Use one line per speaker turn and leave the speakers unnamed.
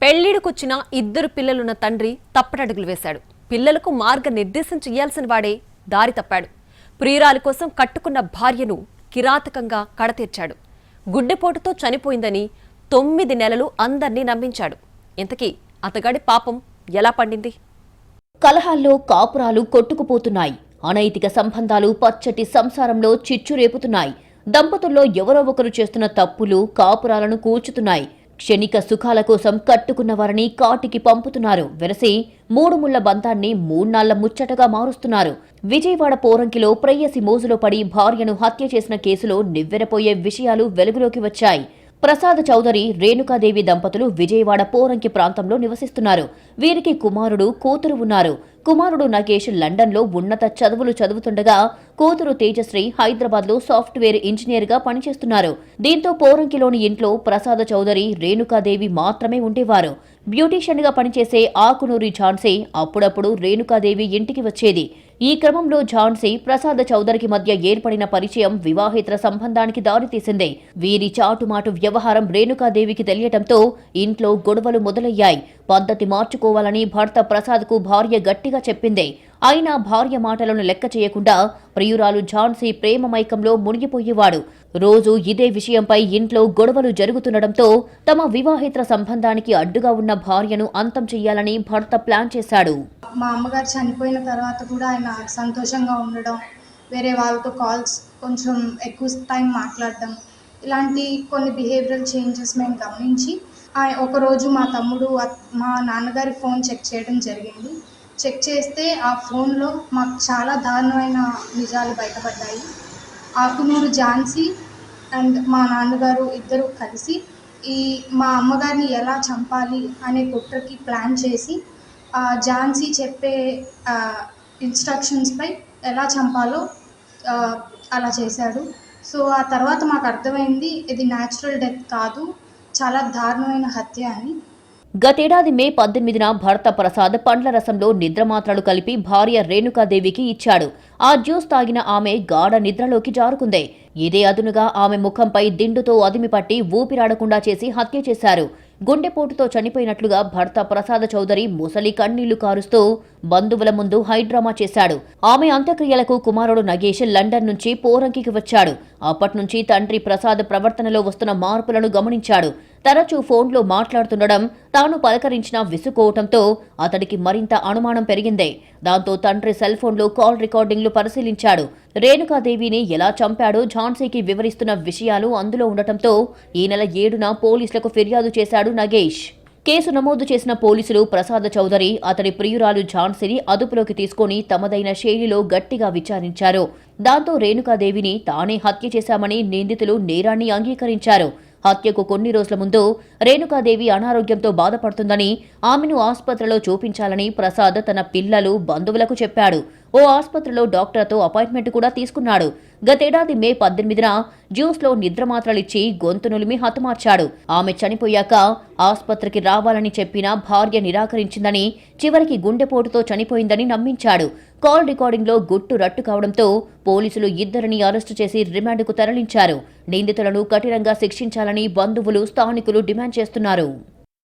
పెళ్లిడికొచ్చిన ఇద్దరు పిల్లలున్న తండ్రి తప్పటడుగులు వేశాడు. పిల్లలకు మార్గనిర్దేశం చేయాల్సిన వాడే దారి తప్పాడు. ప్రియురాలి కోసం కట్టుకున్న భార్యను కిరాతకంగా కడతీర్చాడు. గుడ్డెపోటుతో చనిపోయిందని 9 నెలలు అందర్నీ నమ్మించాడు. ఇంతకీ అతగాడి పాపం ఎలా పండింది?
కలహాల్లో కాపురాలు కొట్టుకుపోతున్నాయి. అనైతిక సంబంధాలు పచ్చటి సంసారంలో చిచ్చు రేపుతున్నాయి. దంపతుల్లో ఎవరో ఒకరు చేస్తున్న తప్పులు కాపురాలను కూల్చుతున్నాయి. క్షణిక సుఖాల కోసం కట్టుకున్న వారిని కాటికి పంపుతున్నారు. వెరసి 3 ముళ్ల బంధాన్ని 3 నాళ్ల ముచ్చటగా మారుస్తున్నారు. విజయవాడ పోరంకిలో ప్రేయసి మోజులో పడి భార్యను హత్య చేసిన కేసులో నివ్వెరపోయే విషయాలు వెలుగులోకి వచ్చాయి. ప్రసాద్ చౌదరి, రేణుకాదేవి దంపతులు విజయవాడ పోరంకి ప్రాంతంలో నివసిస్తున్నారు. వీరికి కుమారుడు, కూతురు ఉన్నారు. కుమారుడు నగేష్ లండన్లో ఉన్నత చదువులు చదువుతుండగా కూతురు తేజశ్రీ హైదరాబాద్లో సాఫ్ట్వేర్ ఇంజనీర్గా పనిచేస్తున్నారు. దీంతో పోరంకిలోని ఇంట్లో ప్రసాద్ చౌదరి, రేణుకాదేవి మాత్రమే ఉండేవారు. బ్యూటీషియన్గా పనిచేసే ఆకునూరి ఝాన్సీ అప్పుడప్పుడు రేణుకాదేవి ఇంటికి వచ్చేది. ఈ క్రమంలో ఝాన్సీ, ప్రసాద్ చౌదరికి మధ్య ఏర్పడిన పరిచయం వివాహేతర సంబంధానికి దారితీసింది. వీరి చాటుమాటు వ్యవహారం రేణుకాదేవికి తెలియటంతో ఇంట్లో గొడవలు మొదలయ్యాయి. పద్ధతి మార్చుకోవాలని భర్త ప్రసాద్కు భార్య గట్టిగా చెప్పింది. అయినా భార్య మాటలను లెక్క చేయకుండా ప్రియురాలు ఝాన్సీ ప్రేమ మైకంలో మునిగిపోయేవాడు. రోజు ఇదే విషయంపై ఇంట్లో గొడవలు జరుగుతుండటంతో తమ వివాహేతర సంబంధానికి అడ్డుగా ఉన్న భార్యను అంతం చెయ్యాలని భర్త ప్లాన్ చేశాడు.
మా అమ్మగారు చనిపోయిన తర్వాత కూడా ఆయన సంతోషంగా ఉండడం, వేరే వాళ్ళతో కాల్స్ కొంచెం ఎక్కువ టైం మాట్లాడడం, ఇలాంటి కొన్ని బిహేవియరల్ చేంజెస్ మేము గమనించి ఒకరోజు మా తమ్ముడు మా నాన్నగారి ఫోన్ చెక్ చేయడం జరిగింది. చెక్ చేస్తే ఆ ఫోన్లో మాకు చాలా దారుణమైన నిజాలు బయటపడ్డాయి. ఆకునూరు ఝాన్సీ అండ్ మా నాన్నగారు ఇద్దరు కలిసి మా అమ్మగారిని ఎలా చంపాలి అనే కుట్రకి ప్లాన్ చేసి ఝాన్సీ చెప్పే ఇన్స్ట్రక్షన్స్పై ఎలా చంపాలో అలా చేశాడు. సో ఆ తర్వాత మాకు అర్థమైంది ఇది న్యాచురల్ డెత్ కాదు, చాలా దారుణమైన హత్య అని.
గతేడాది మే 18న భర్త ప్రసాద్ పండ్ల రసంలో నిద్రమాత్రలు కలిపి భార్య రేణుకాదేవికి ఇచ్చాడు. ఆ జ్యూస్ తాగిన ఆమె గాఢ నిద్రలోకి జారుకుంది. ఇదే అదునుగా ఆమె ముఖంపై దిండుతో అదిమిపట్టి ఊపిరాడకుండా చేసి హత్య చేశారు. గుండెపోటుతో చనిపోయినట్లుగా భర్త ప్రసాద్ చౌదరి ముసలి కన్నీళ్లు కారుస్తూ బంధువుల ముందు హైడ్రామా చేశాడు. ఆమె అంత్యక్రియలకు కుమారుడు నగేష్ లండన్ నుంచి పోరంకికి వచ్చాడు. అప్పట్నుంచి తండ్రి ప్రసాద్ ప్రవర్తనలో వస్తున్న మార్పులను గమనించాడు. తరచూ ఫోన్లో మాట్లాడుతుండడం, తాను పలకరించినా విసుకోవటంతో అతడికి మరింత అనుమానం పెరిగింది. దాంతో తండ్రి సెల్ ఫోన్లో కాల్ రికార్డింగ్లు పరిశీలించాడు. రేణుకాదేవిని ఎలా చంపాడో ఝాన్సీకి వివరిస్తున్న విషయాలు అందులో ఉండటంతో ఈ నెల 7న పోలీసులకు ఫిర్యాదు చేశాడు నగేష్. కేసు నమోదు చేసిన పోలీసులు ప్రసాద్ చౌదరి, అతడి ప్రియురాలు ఝాన్సీని అదుపులోకి తీసుకుని తమదైన శైలిలో గట్టిగా విచారించారు. దాంతో రేణుకాదేవిని తానే హత్య చేశామని నిందితులు నేరాన్ని అంగీకరించారు. హత్యకు కొన్ని రోజుల ముందు రేణుకాదేవి అనారోగ్యంతో బాధపడుతుందని, ఆమెను ఆసుపత్రిలో చూపించాలని ప్రసాద్ తన పిల్లలు, బంధువులకు చెప్పాడు. ఓ ఆసుపత్రిలో డాక్టర్తో అపాయింట్మెంట్ కూడా తీసుకున్నాడు. గతేడాది మే 18న జ్యూస్లో నిద్రమాత్రలిచ్చి గొంతు నులిమి హతమార్చాడు. ఆమె చనిపోయాక ఆసుపత్రికి రావాలని చెప్పినా భార్య నిరాకరించిందని, చివరికి గుండెపోటుతో చనిపోయిందని నమ్మించాడు. కాల్ రికార్డింగ్లో గుట్టు రట్టు కావడంతో పోలీసులు ఇద్దరిని అరెస్టు చేసి రిమాండ్కు తరలించారు. నిందితులను కఠినంగా శిక్షించాలని బంధువులు, స్థానికులు డిమాండ్ చేస్తున్నారు.